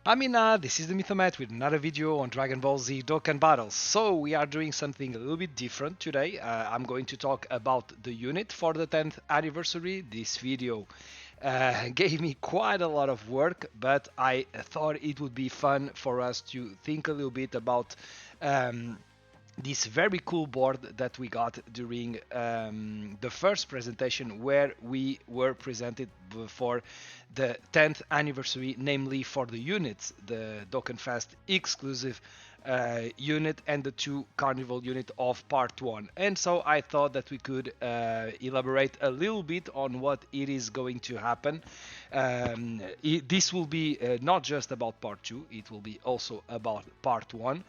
I'm Minna, this is the Mythomat with another video on Dragon Ball Z Dokkan battles. So we are doing something a little bit different today. I'm going to talk about the unit for the 10th anniversary. This video gave me quite a lot of work, but I thought it would be fun for us to think a little bit about um, this very cool board that we got during the first presentation where we were presented for the 10th anniversary, namely for the units, the Dokkan Fest exclusive unit and the two carnival unit of part one. And so I thought that we could elaborate a little bit on what it is going to happen. This will be not just about part two, it will be also about part one.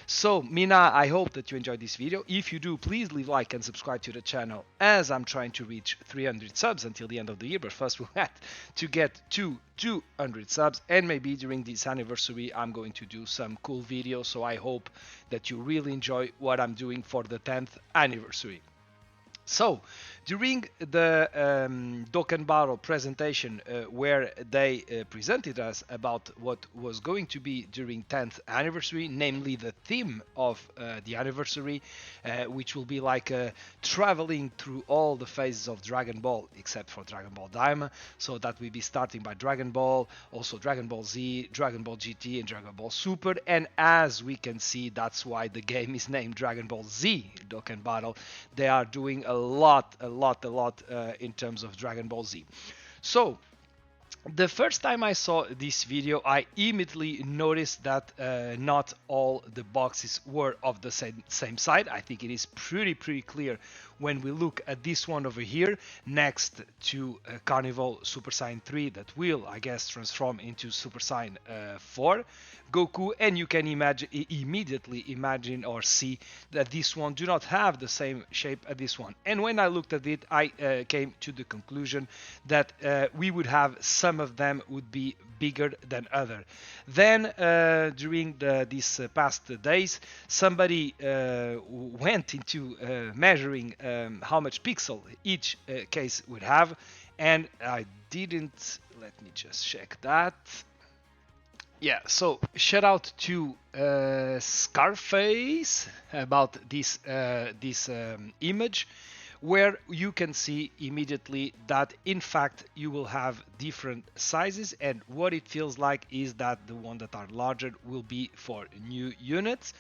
So, Mina, I hope that you enjoyed this video. If you do, please leave a like and subscribe to the channel as I'm trying to reach 300 subs until the end of the year. But first, we have to get to 200 subs, and maybe during this anniversary, I'm going to do some cool videos. So, I hope that you really enjoy what I'm doing for the 10th anniversary. So, during the Dokkan Battle presentation, where they presented us about what was going to be during 10th anniversary, namely the theme of the anniversary, which will be like traveling through all the phases of Dragon Ball, except for Dragon Ball Daima. So that will be starting by Dragon Ball, also Dragon Ball Z, Dragon Ball GT, and Dragon Ball Super. And as we can see, that's why the game is named Dragon Ball Z Dokkan Battle. They are doing a lot in terms of Dragon Ball Z. So the first time I saw this video, I immediately noticed that not all the boxes were of the same side. I think it is pretty clear when we look at this one over here next to Carnival Super Saiyan 3 that will, I guess, transform into Super Saiyan 4 Goku, and you can immediately imagine or see that this one do not have the same shape as this one. And when I looked at it, I came to the conclusion that we would have some of them would be bigger than other. Then during these past days, somebody went into measuring how much pixel each case would have, and I didn't. Let me just check that. Yeah, so shout out to Scarface about this image, where you can see immediately that in fact you will have different sizes, and what it feels like is that the one that are larger will be for new units,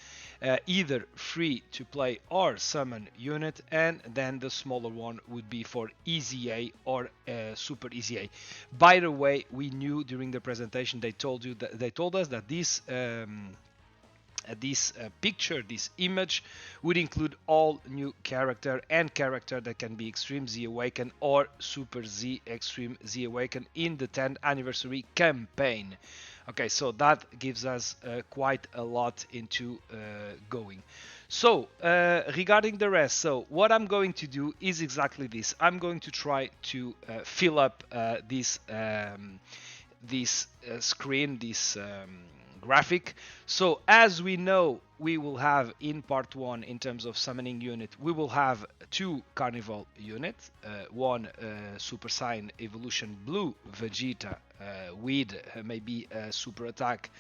either free to play or summon unit, and then the smaller one would be for EZA or super EZA. By the way, we knew during the presentation they told us that this picture, this image, would include all new character and character that can be Extreme Z Awaken or Super Z Extreme Z Awaken in the 10th anniversary campaign. Okay, so that gives us quite a lot into going. So regarding the rest, so what I'm going to do is exactly this. I'm going to try to fill up this screen, this graphic. So as we know, we will have in part one, in terms of summoning unit, we will have two carnival units, one Super Saiyan Evolution Blue Vegeta with maybe a super attack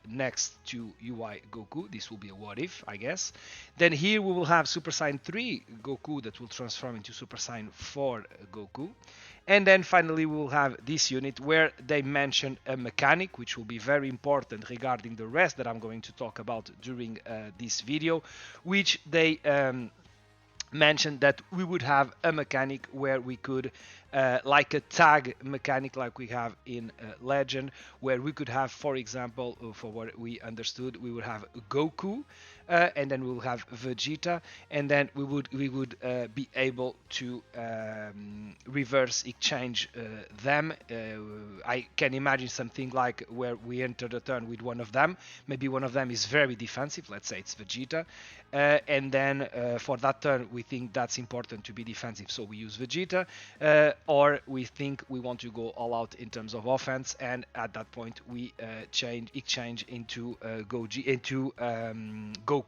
next to UI Goku. This will be a what if, I guess. Then here we will have Super Saiyan 3 Goku that will transform into Super Saiyan 4 Goku. And then finally we will have this unit where they mention a mechanic, which will be very important regarding the rest that I'm going to talk about during this video, which they mentioned that we would have a mechanic where we could like a tag mechanic like we have in Legend, where we could have, for example, for what we understood, we would have Goku and then we will have Vegeta, and then we would be able to reverse exchange them. I can imagine something like where we enter the turn with one of them. Maybe one of them is very defensive. Let's say it's Vegeta, and then for that turn we think that's important to be defensive, so we use Vegeta, or we think we want to go all out in terms of offense, and at that point we exchange into Goku.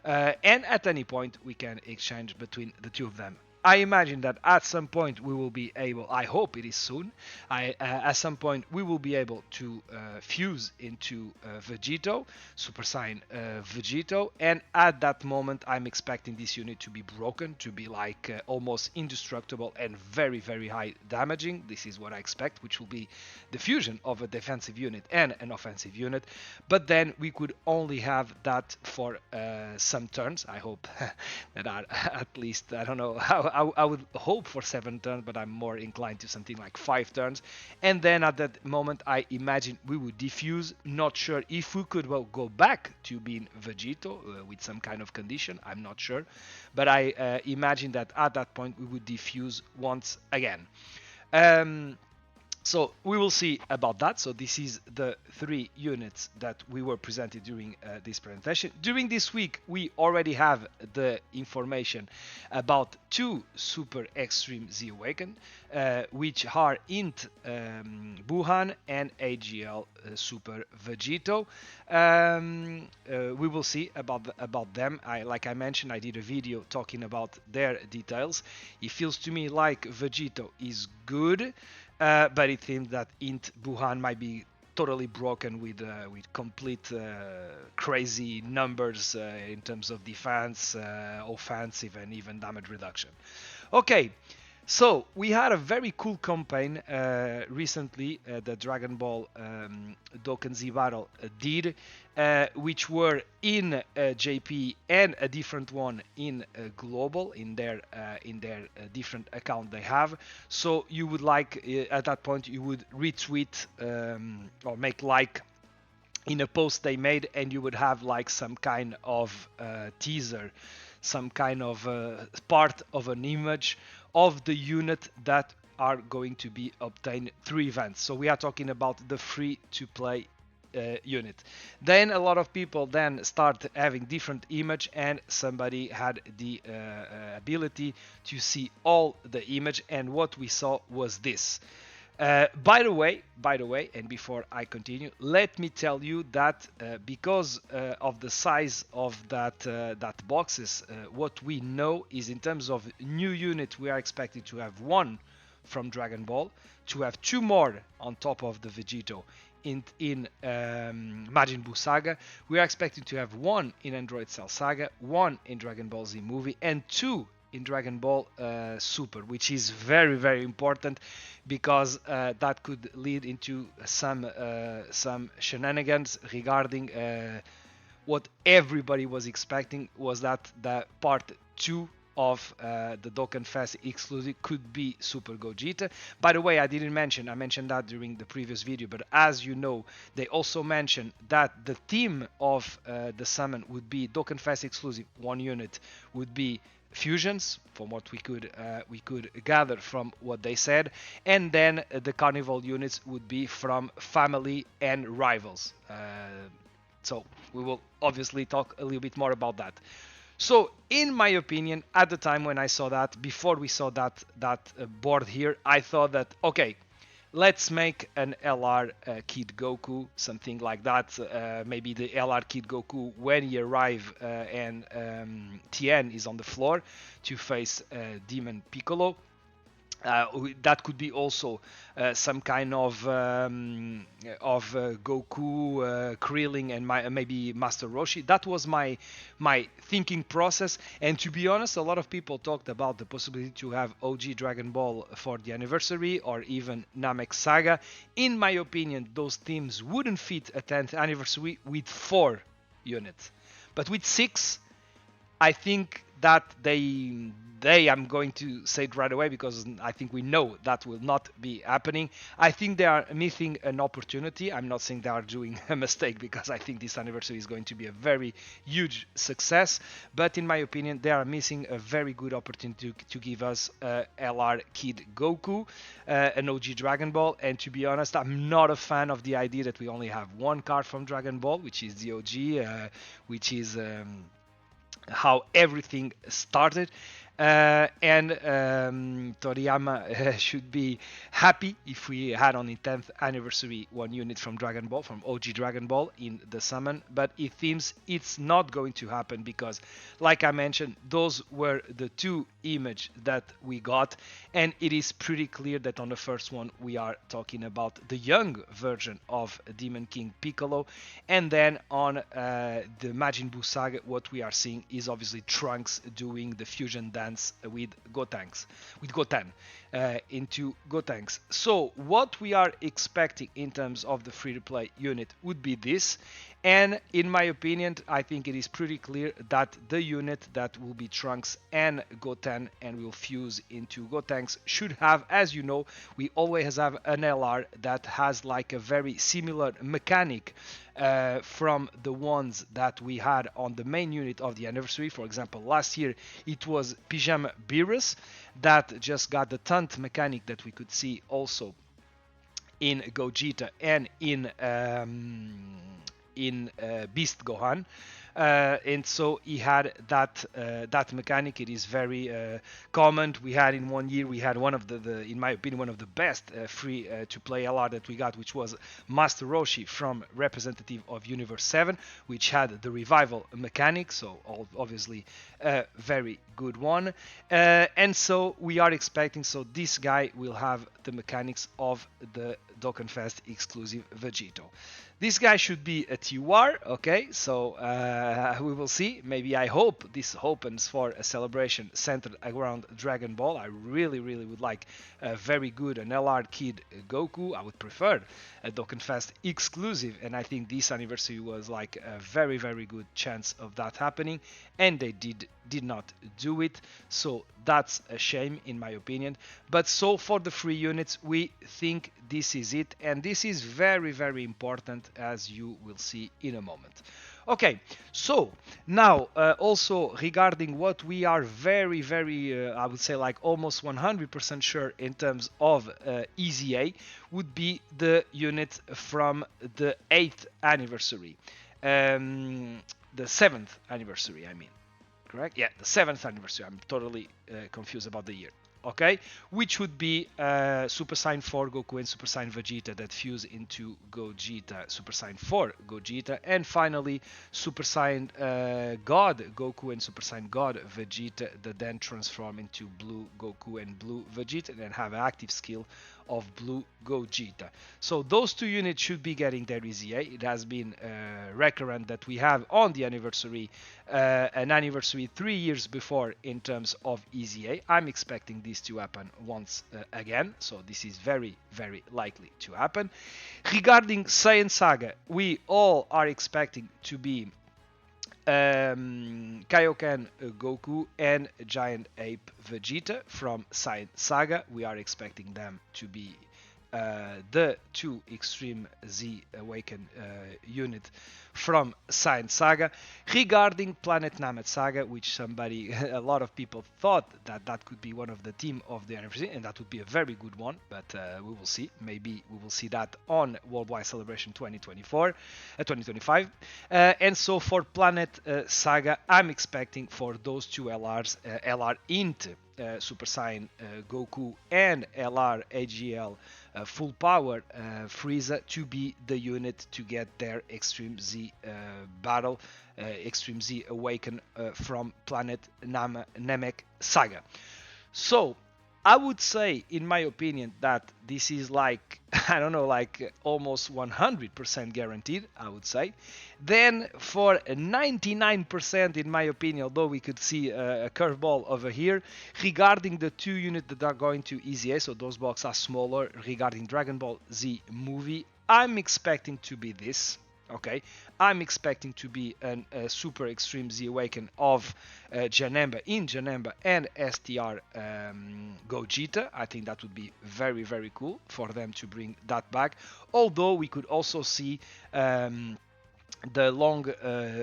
And at any point we can exchange between the two of them. I imagine that at some point we will be able, I hope it is soon, at some point we will be able to fuse into Vegito, Super Saiyan Vegito, and at that moment I'm expecting this unit to be broken, to be like almost indestructible and very, very high damaging. This is what I expect, which will be the fusion of a defensive unit and an offensive unit, but then we could only have that for some turns. I hope that are at least, I don't know, I would hope for 7 turns, but I'm more inclined to something like 5 turns. And then at that moment, I imagine we would defuse. Not sure if we could go back to being Vegito with some kind of condition. I'm not sure. But I imagine that at that point, we would defuse once again. So we will see about that. So this is the 3 units that we were presented during this presentation. During this week, we already have the information about 2 Super Extreme Z Awaken, which are Int Buhan and AGL Super Vegito. We will see about them. Like I mentioned, I did a video talking about their details. It feels to me like Vegito is good. But it seems that Int Buhan might be totally broken with complete crazy numbers in terms of defense, offensive, and even damage reduction. Okay, so we had a very cool campaign recently, the Dragon Ball Dokkan Z Battle did, which were in JP and a different one in Global, in their different account they have. So you would like, at that point, you would retweet or make like in a post they made, and you would have like some kind of teaser, some kind of part of an image of the unit that are going to be obtained through events. So we are talking about the free to play unit. Then a lot of people then start having different image, and somebody had the ability to see all the image, and what we saw was this. By the way, and before I continue, let me tell you that because of the size of that boxes, what we know is in terms of new unit, we are expected to have 1 from Dragon Ball, to have 2 more on top of the Vegito in Majin Buu Saga. We are expected to have 1 in Android Cell Saga, 1 in Dragon Ball Z Movie, and 2 in Dragon Ball Super, which is very, very important, because that could lead into some shenanigans regarding what everybody was expecting, was that the part 2 of the Dokkan Fest exclusive could be Super Gogeta. By the way, I didn't mention, I mentioned that during the previous video, but as you know, they also mentioned that the theme of the summon would be Dokkan Fest exclusive 1 unit would be fusions, from what we could gather from what they said, and then the carnival units would be from family and rivals. So we will obviously talk a little bit more about that. So in my opinion, at the time when I saw that, before we saw that board here, I thought that, okay, let's make an LR Kid Goku, something like that. Maybe the LR Kid Goku, when he arrives and Tien is on the floor to face Demon Piccolo. That could be also some kind of Goku, Krillin, and maybe Master Roshi. That was my thinking process. And to be honest, a lot of people talked about the possibility to have OG Dragon Ball for the anniversary, or even Namek Saga. In my opinion, those themes wouldn't fit a 10th anniversary with 4 units, but with 6, I think that I'm going to say it right away, because I think we know that will not be happening. I think they are missing an opportunity. I'm not saying they are doing a mistake, because I think this anniversary is going to be a very huge success. But in my opinion, they are missing a very good opportunity to give us LR Kid Goku, an OG Dragon Ball. And to be honest, I'm not a fan of the idea that we only have 1 card from Dragon Ball, which is the OG, which is how everything started. And Toriyama should be happy if we had on the 10th anniversary one unit from Dragon Ball, from OG Dragon Ball in the summon, but it seems it's not going to happen because, like I mentioned, those were the two images that we got, and it is pretty clear that on the first one we are talking about the young version of Demon King Piccolo, and then on the Majin Buu saga, what we are seeing is obviously Trunks doing the fusion dance with Goten into Gotenks. So what we are expecting in terms of the free-to-play unit would be this, and in my opinion, I think it is pretty clear that the unit that will be Trunks and Goten and will fuse into Gotenks should have, as you know, we always have an LR that has like a very similar mechanic from the ones that we had on the main unit of the anniversary. For example, last year it was Pijama Beerus that just got the taunt mechanic that we could see also in Gogeta and in Beast Gohan. And so he had that mechanic. It is very common. We had in one year, we had one of the in my opinion, one of the best free to play LR that we got, which was Master Roshi from Representative of Universe 7, which had the revival mechanic. So obviously a very good one. And so we are expecting, so this guy will have the mechanics of the Dokkan Fest exclusive Vegito. This guy should be a TUR, okay, so we will see. Maybe I hope this opens for a celebration centered around Dragon Ball. I really would like a very good, an LR Kid Goku. I would prefer a Dokkan Fest exclusive, and I think this anniversary was like a very good chance of that happening, and they did not do it, so that's a shame in my opinion. But so for the free units, we think this is it, and this is very important, as you will see in a moment. Okay, so now also regarding what we are very I would say like almost 100% sure in terms of EZA would be the unit from the 8th anniversary, the 7th anniversary, I mean. Correct? Yeah, the 7th anniversary. I'm totally confused about the year. Okay, which would be Super Saiyan 4 Goku and Super Saiyan Vegeta that fuse into Gogeta, Super Saiyan 4 Gogeta, and finally Super Saiyan God Goku and Super Saiyan God Vegeta that then transform into Blue Goku and Blue Vegeta and then have an active skill of Blue Gogeta. So those two units should be getting their EZA. It has been recurrent that we have on the anniversary an anniversary 3 years before in terms of EZA. I'm expecting this to happen once again, so this is very likely to happen. Regarding Saiyan Saga, we all are expecting to be Kaioken Goku and Giant Ape Vegeta from Saiyan Saga. We are expecting them to be the two Extreme Z Awaken unit from Saiyan Saga. Regarding Planet Namek Saga, which a lot of people thought that could be one of the team of the anniversary, and that would be a very good one, but we will see. Maybe we will see that on Worldwide Celebration 2025. And so for Planet Saga, I'm expecting for those two LRs, LR Int Super Saiyan Goku and LR AGL Full Power Frieza to be the unit to get their Extreme Z battle, Extreme Z Awaken from Planet Namek Saga. So I would say, in my opinion, that this is like, I don't know, like almost 100% guaranteed, I would say. Then for 99%, in my opinion, although we could see a curveball over here, regarding the two units that are going to EZA, so those boxes are smaller, regarding Dragon Ball Z movie, I'm expecting to be this. Okay, I'm expecting to be a Super Extreme Z Awaken of Janemba in Janemba and STR Gogeta. I think that would be very cool for them to bring that back. Although we could also see the long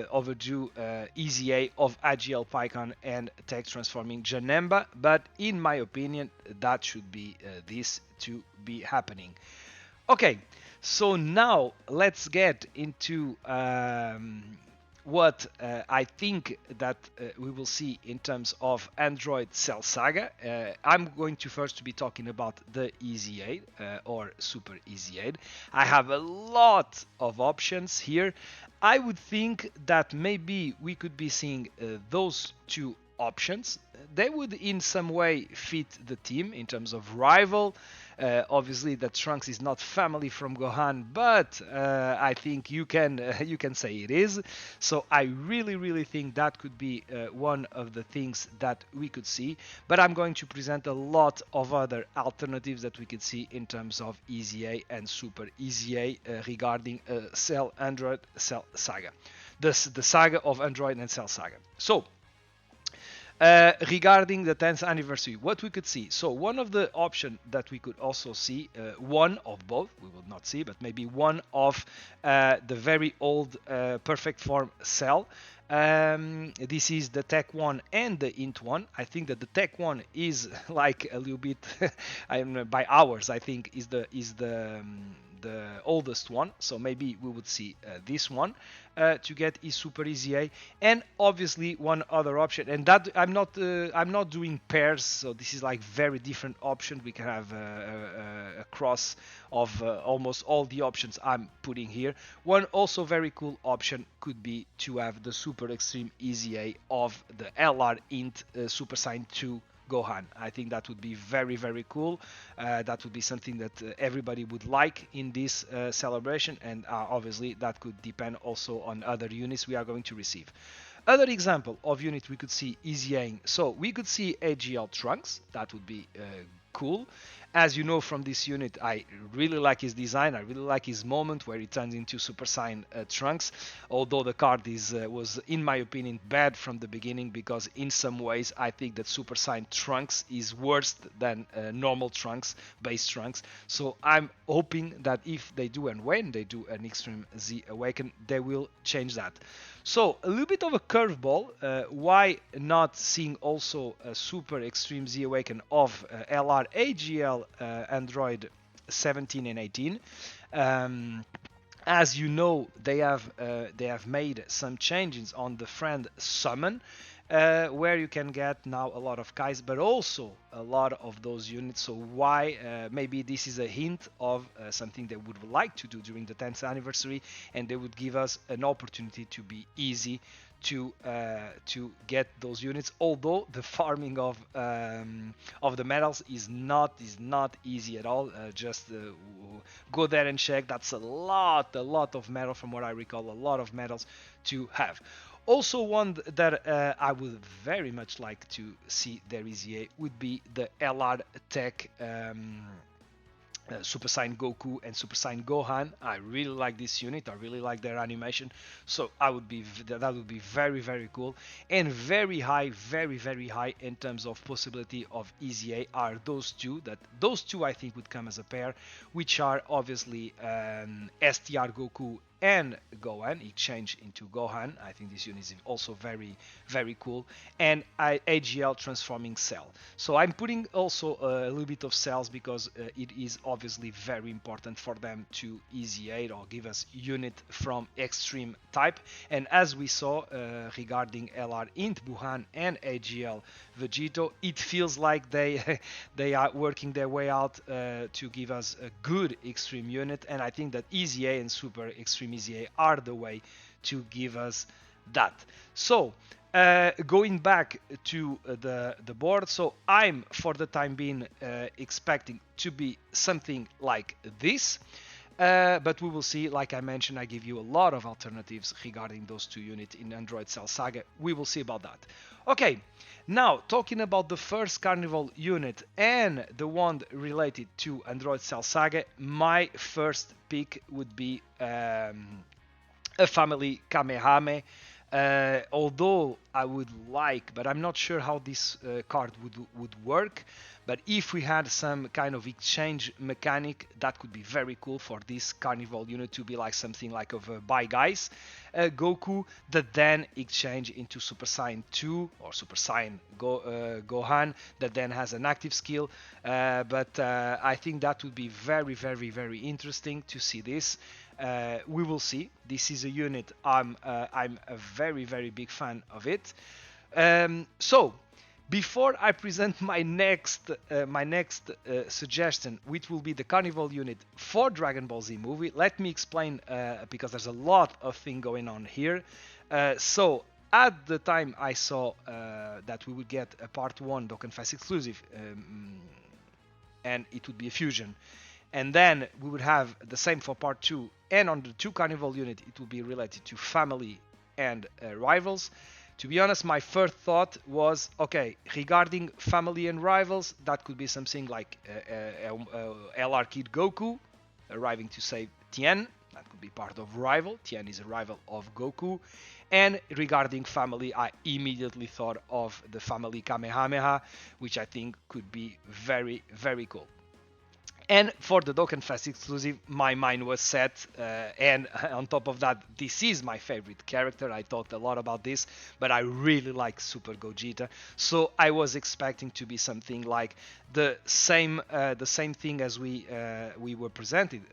overdue EZA of AGL Pycon and Tech transforming Janemba, but in my opinion, that should be this to be happening. Okay, so now let's get into what I think that we will see in terms of Android Cell Saga. I'm going to first be talking about the Easy 8 or Super Easy 8. I have a lot of options here. I would think that maybe we could be seeing those two options. They would in some way fit the team in terms of rival. Obviously, that Trunks is not family from Gohan, but I think you can say it is. So I really think that could be one of the things that we could see. But I'm going to present a lot of other alternatives that we could see in terms of Easy A and Super Easy A regarding Cell Android Cell Saga, the saga of Android and Cell Saga. So regarding the 10th anniversary, what we could see. So one of the options that we could also see, one of both, we will not see, but maybe one of the very old perfect form cell. This is the Tech 1 and the Int 1. I think that the Tech 1 is like a little bit, by hours, I think, is the oldest one. So maybe we would see this one to get is Super Easy A, and obviously one other option, and that I'm not doing pairs, so this is like very different option. We can have a cross of almost all the options I'm putting here. One also very cool option could be to have the Super Extreme Easy A of the LR Int Super Saiyan 2 Gohan. I think that would be very cool. That would be something that everybody would like in this celebration, and obviously that could depend also on other units we are going to receive. Other example of unit we could see Easying. So we could see AGL Trunks. That would be cool. As you know from this unit, I really like his design. I really like his moment where he turns into Super Saiyan Trunks. Although the card was, in my opinion, bad from the beginning, because in some ways I think that Super Saiyan Trunks is worse than normal Trunks, base Trunks. So I'm hoping that if they do and when they do an Extreme Z Awaken, they will change that. So a little bit of a curveball. Why not seeing also a Super Extreme Z Awaken of LR AGL Android 17 and 18? As you know, they have made some changes on the friend summon, where you can get now a lot of Kais, but also a lot of those units. So why maybe this is a hint of something they would like to do during the 10th anniversary, and they would give us an opportunity to be easy to get those units. Although the farming of the medals is not easy at all. Just go there and check. That's a lot of medal, from what I recall, a lot of medals to have. Also, one that I would very much like to see there Easy A would be the LR Tech Super Saiyan Goku and Super Saiyan Gohan. I really like this unit. I really like their animation. So that would be very cool, and very high in terms of possibility of Easy A are those two. Those two I think would come as a pair, which are obviously STR Goku and Gohan exchange into Gohan. I think this unit is also very cool, and AGL transforming Cell. So I'm putting also a little bit of cells because it is obviously very important for them to Easy 8 or give us unit from extreme type. And as we saw regarding LR Int Buhan and AGL Vegito, it feels like they they are working their way out to give us a good extreme unit, and I think that Easy A and Super Extreme Easy A are the way to give us that. So going back to the board, so I'm for the time being expecting to be something like this. But we will see. Like I mentioned, I give you a lot of alternatives regarding those two units in Android Cell Saga. We will see about that. Okay, now talking about the first Carnival unit and the one related to Android Cell Saga, my first pick would be a family Kamehame. Although I would like, but I'm not sure how this card would work. But if we had some kind of exchange mechanic, that could be very cool for this Carnival unit to be like something like of a Bye Guys Goku that then exchange into Super Saiyan 2 or Super Saiyan Gohan that then has an active skill. But I think that would be very interesting to see this. we will see. This is a unit I'm a very big fan of it. So before I present my next suggestion, which will be the Carnival unit for Dragon Ball Z movie, let me explain because there's a lot of thing going on here. So at the time I saw that we would get a part 1 Dokkan Fest exclusive, and it would be a fusion, and then we would have the same for part 2, and on the 2 Carnival unit it will be related to family and rivals. To be honest, my first thought was, okay, regarding family and rivals, that could be something like LR Kid Goku arriving to save Tien. That could be part of rival. Tien is a rival of Goku. And regarding family, I immediately thought of the family Kamehameha, which I think could be very cool. And for the Dokkan Fest exclusive, my mind was set, and on top of that, this is my favorite character. I talked a lot about this, but I really like Super Gogeta, so I was expecting to be something like the same thing as we were presented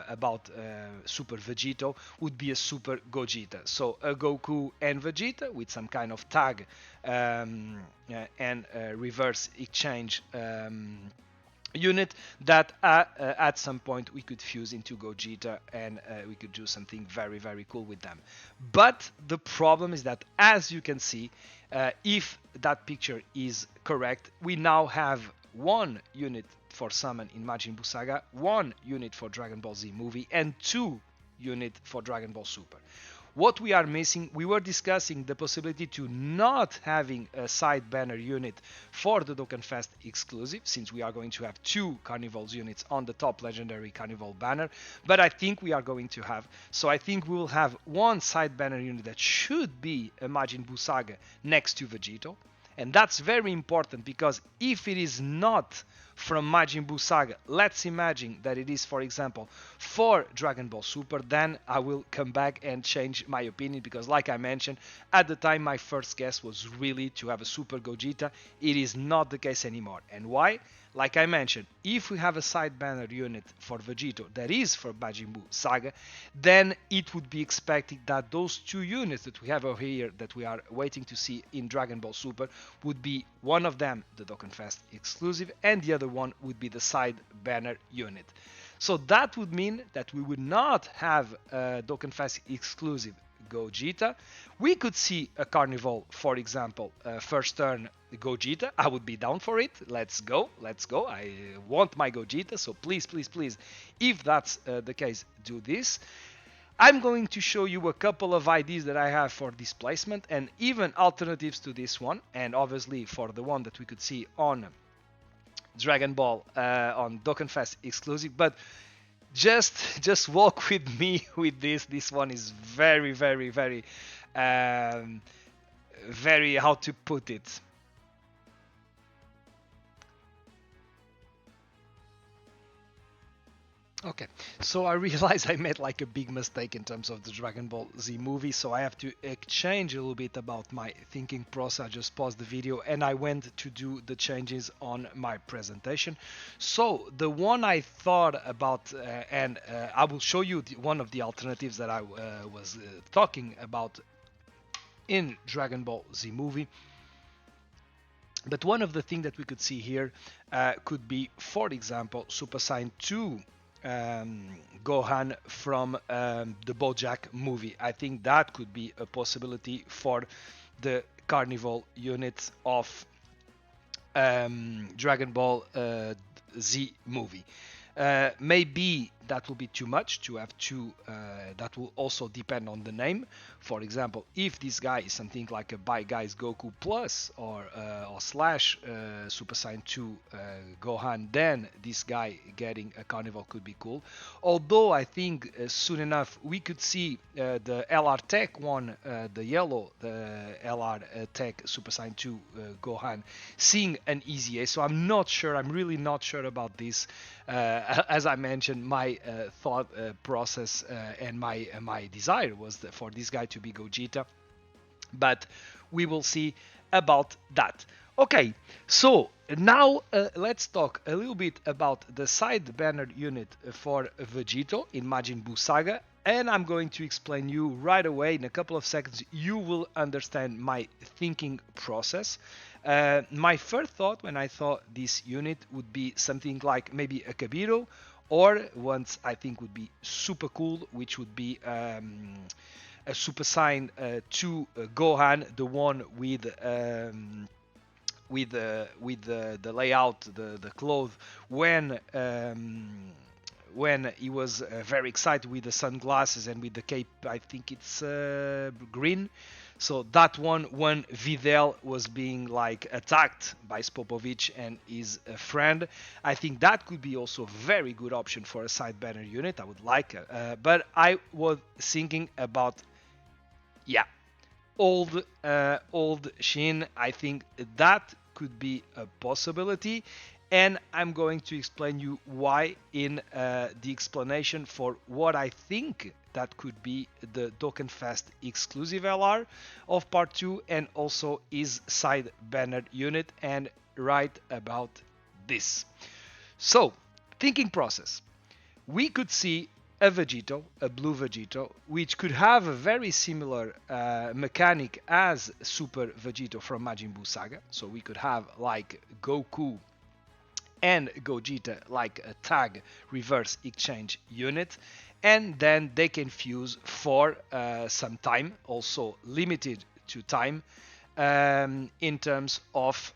about Super Vegito would be a Super Gogeta. So a Goku and Vegeta with some kind of tag and reverse exchange. Unit that at some point we could fuse into Gogeta, and we could do something very cool with them. But the problem is that, as you can see, if that picture is correct, we now have 1 unit for Summon in Majin Buu Saga, 1 unit for Dragon Ball Z movie, and 2 unit for Dragon Ball Super. What we are missing, we were discussing the possibility to not having a side banner unit for the Dokkan Fest exclusive, since we are going to have 2 Carnivals units on the top legendary Carnival banner, but I think we are going to have. So I think we will have 1 side banner unit that should be a Majin Buu Saga next to Vegito. And that's very important, because if it is not from Majin Buu Saga, let's imagine that it is, for example, for Dragon Ball Super, then I will come back and change my opinion, because like I mentioned, at the time my first guess was really to have a Super Gogeta. It is not the case anymore. And why? Like I mentioned, if we have a side banner unit for Vegito that is for Majin Buu Saga, then it would be expected that those 2 units that we have over here that we are waiting to see in Dragon Ball Super would be, one of them the Dokkan Fest exclusive, and the other one would be the side banner unit. So that would mean that we would not have a Dokkan Fest exclusive Gogeta. We could see a Carnival, for example, first turn Gogeta. I would be down for it. Let's go. I want my Gogeta, so please, if that's the case, do this. I'm going to show you a couple of ideas that I have for displacement, and even alternatives to this one, and obviously for the one that we could see on Dragon Ball on Dokkan Fest exclusive. But just walk with me with this. This one is very how to put it. Okay, so I realize I made like a big mistake in terms of the Dragon Ball Z movie, so I have to exchange a little bit about my thinking process. I just paused the video and I went to do the changes on my presentation. So the one I thought about, and I will show you one of the alternatives that I was talking about in Dragon Ball Z movie. But one of the things that we could see here could be, for example, Super Saiyan 2 Gohan from the BoJack movie. I think that could be a possibility for the Carnival unit of Dragon Ball Z movie. Maybe that will be too much to have 2. That will also depend on the name. For example, if this guy is something like a By Guys Goku Plus or slash Super Saiyan 2 Gohan, then this guy getting a Carnival could be cool. Although I think soon enough we could see the LR Tech one, the yellow, the LR Tech Super Saiyan 2 Gohan seeing an easy A. So I'm not sure. I'm really not sure about this. As I mentioned, my thought process and my desire was for this guy to be Gogeta, but we will see about that. Okay, so now let's talk a little bit about the side banner unit for Vegito in Majin Buu Saga. and I'm going to explain you right away in a couple of seconds. You will understand my thinking process. My first thought when I thought this unit would be something like maybe a Kabiro, or once I think would be super cool, which would be a Super Saiyan to Gohan, the one with the layout, the clothes when he was very excited with the sunglasses and with the cape. I think it's green. So that one, when Videl was being like attacked by Spopovich and his friend, I think that could be also a very good option for a side banner unit. I would like, but I was thinking about, yeah, old Shin. I think that could be a possibility, and I'm going to explain you why in the explanation for what I think that could be the Dokkan Fest exclusive LR of part 2, and also his side banner unit, and right about this. So, thinking process. We could see a Vegito, a blue Vegito, which could have a very similar mechanic as Super Vegito from Majin Buu Saga. So we could have like Goku and Gogeta like a tag reverse exchange unit, and then they can fuse for some time, also limited to time, in terms of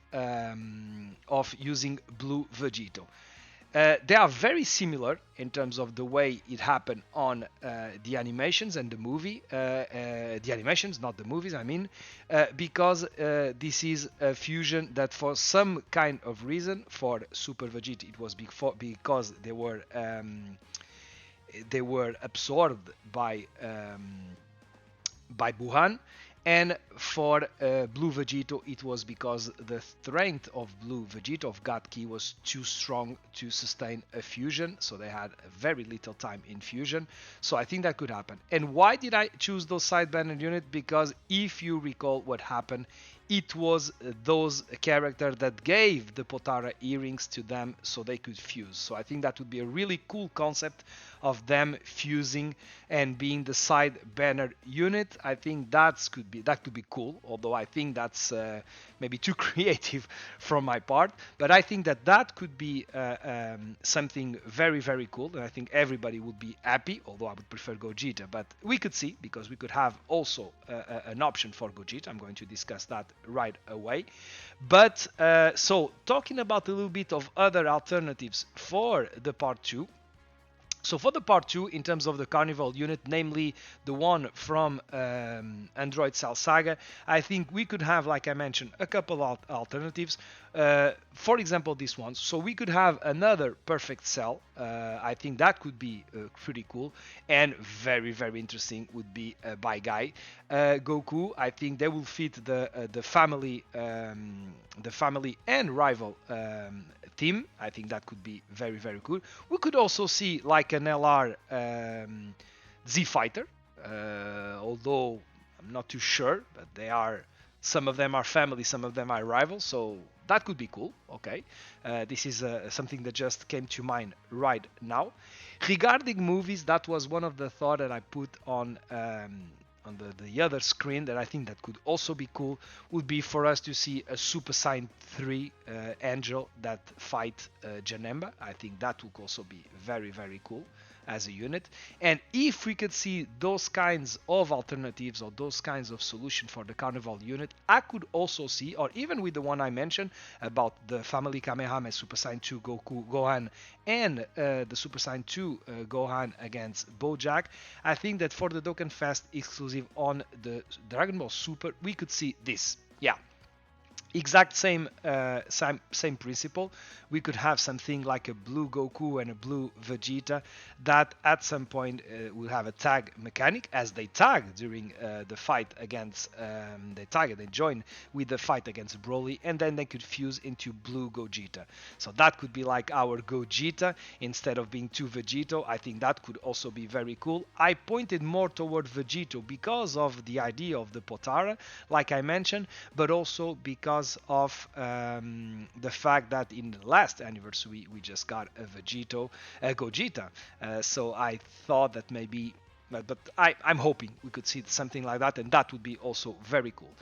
using blue Vegito. They are very similar in terms of the way it happened on the animations and the movie. The animations, not the movies, I mean, because this is a fusion that, for some kind of reason, for Super Vegeta, it was because they were absorbed by Buhan, and for Blue Vegito it was because the strength of Blue Vegito of God Ki was too strong to sustain a fusion, so they had very little time in fusion. So I think that could happen. And why did I choose those side banner unit? Because if you recall what happened, it was those characters that gave the Potara earrings to them so they could fuse. So I think that would be a really cool concept of them fusing and being the side banner unit. I think that could be cool, although I think that's maybe too creative from my part. But I think that could be something very, very cool, and I think everybody would be happy, although I would prefer Gogeta. But we could see, because we could have also an option for Gogeta. I'm going to discuss that right away. But so talking about a little bit of other alternatives for the part 2. So for the part 2, in terms of the Carnival unit, namely the one from Android Cell Saga, I think we could have, like I mentioned, a couple of alternatives. For example, this one. So we could have another Perfect Cell. I think that could be pretty cool, and very, very interesting would be by Guy. Goku, I think they will fit the family and rival team. I think that could be very, very cool. We could also see like an LR Z Fighter, although I'm not too sure, but some of them are family, some of them are rivals, so that could be cool. Okay, this is something that just came to mind right now. Regarding movies, that was one of the thought that I put on the other screen that I think that could also be cool, would be for us to see a Super Saiyan 3 Angel that fight Janemba. I think that would also be very, very cool as a unit. And if we could see those kinds of alternatives or those kinds of solution for the Carnival unit, I could also see, or even with the one I mentioned about the family Kamehameha Super Saiyan 2 Gohan and the Super Saiyan 2 Gohan against Bojack, I think that for the Dokkan Fest exclusive on the Dragon Ball Super, we could see this. Yeah, exact same principle. We could have something like a blue Goku and a blue Vegeta that at some point will have a tag mechanic, as they tag during the fight against they join with the fight against Broly, and then they could fuse into blue Gogeta. So that could be like our Gogeta instead of being two Vegito. I think that could also be very cool. I pointed more toward Vegito because of the idea of the Potara, like I mentioned, but also because of the fact that in the last anniversary we just got a Gogeta. So I thought that maybe but I'm hoping we could see something like that, and that would be also very cool.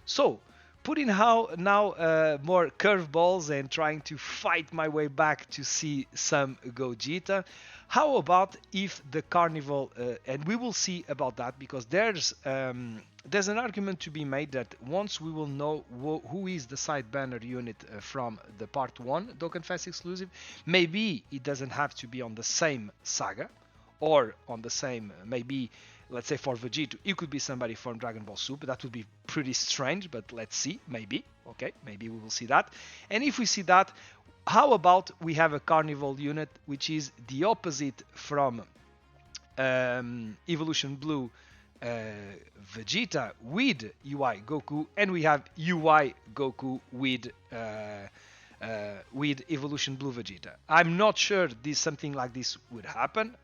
So, putting how now more curveballs and trying to fight my way back to see some Gogeta. How about if the Carnival, and we will see about that, because there's an argument to be made that once we will know who is the side banner unit from the Part 1 Dokkan Fest exclusive, maybe it doesn't have to be on the same saga, or on the same, maybe, let's say for Vegeta, it could be somebody from Dragon Ball Super. That would be pretty strange, but let's see, maybe. Okay, maybe we will see that. And if we see that, how about we have a Carnival unit, which is the opposite from Evolution Blue Vegeta with UI Goku, and we have UI Goku with Evolution Blue Vegeta. I'm not sure something like this would happen,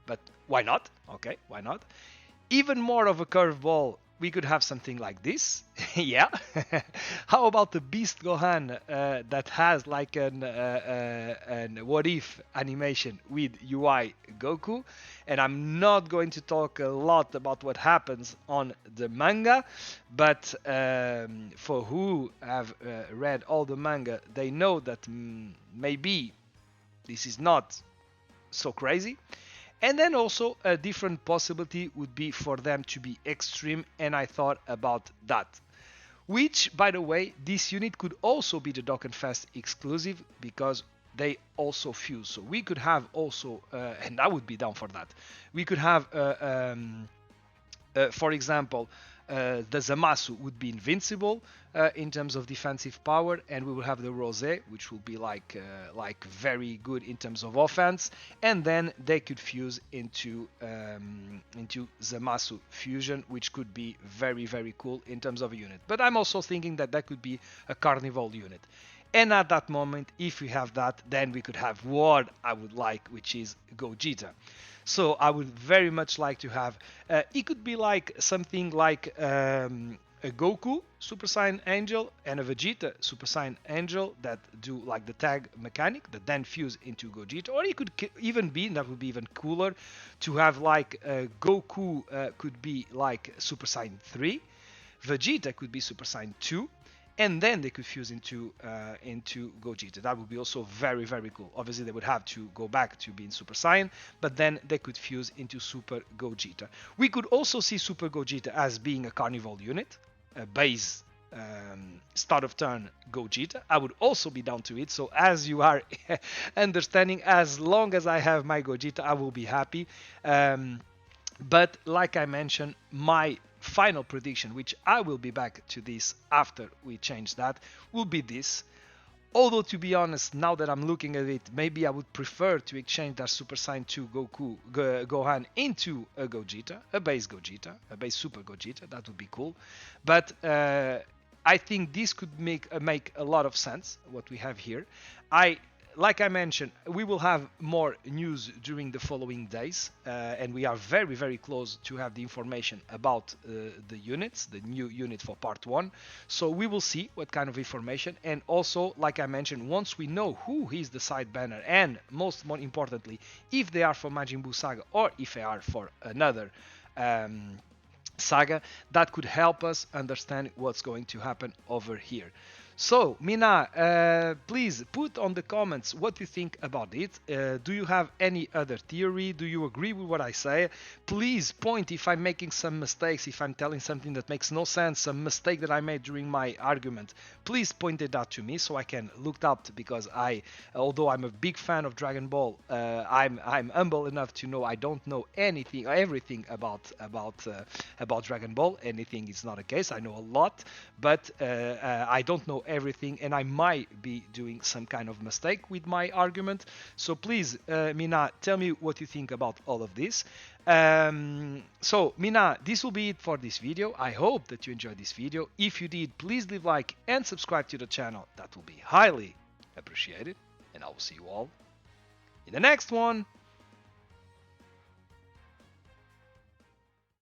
but why not? Okay, why not? Even more of a curveball, we could have something like this. Yeah. How about the Beast Gohan that has like an what if animation with UI Goku? And I'm not going to talk a lot about what happens on the manga, but for who have read all the manga, they know that maybe this is not so crazy. And then also a different possibility would be for them to be extreme, and I thought about that. Which, by the way, this unit could also be the Dokkan Fest exclusive, because they also fuse. So we could have also, and I would be down for that, we could have, for example, the Zamasu would be invincible in terms of defensive power, and we will have the Rose, which will be like very good in terms of offense, and then they could fuse into Zamasu fusion, which could be very, very cool in terms of a unit. But I'm also thinking that that could be a Carnival unit. And at that moment, if we have that, then we could have what I would like, which is Gogeta. So I would very much like to have, it could be like something like a Goku Super Saiyan Angel and a Vegeta Super Saiyan Angel that do like the tag mechanic that then fuse into Gogeta. Or it could even be, and that would be even cooler, to have like Goku could be like Super Saiyan 3, Vegeta could be Super Saiyan 2, and then they could fuse into Gogeta. That would be also very, very cool. Obviously, they would have to go back to being Super Saiyan, but then they could fuse into Super Gogeta. We could also see Super Gogeta as being a Carnival unit, a base start of turn Gogeta. I would also be down to it. So as you are understanding, as long as I have my Gogeta, I will be happy. But like I mentioned, my final prediction, which I will be back to this after we change that, will be this. Although, to be honest, now that I'm looking at it, maybe I would prefer to exchange that Super Saiyan 2 Gohan into a Gogeta, a base Super Gogeta. That would be cool. But I think this could make a lot of sense, what we have here. Like I mentioned, we will have more news during the following days, and we are very, very close to have the information about the units, the new unit for Part 1. So we will see what kind of information, and also, like I mentioned, once we know who is the side banner, and more importantly, if they are for Majin Buu Saga or if they are for another saga, that could help us understand what's going to happen over here. So, Minna, please put on the comments what you think about it. Do you have any other theory? Do you agree with what I say? Please point if I'm making some mistakes, if I'm telling something that makes no sense, some mistake that I made during my argument. Please point it out to me so I can look up, because although I'm a big fan of Dragon Ball, I'm humble enough to know I don't know everything about Dragon Ball. Anything is not a case. I know a lot, but I don't know everything, and I might be doing some kind of mistake with my argument. So please, Minna, tell me what you think about all of this. So Minna, this will be it for this video. I hope that you enjoyed this video. If you did, please leave a like and subscribe to the channel. That will be highly appreciated, and I will see you all in the next one.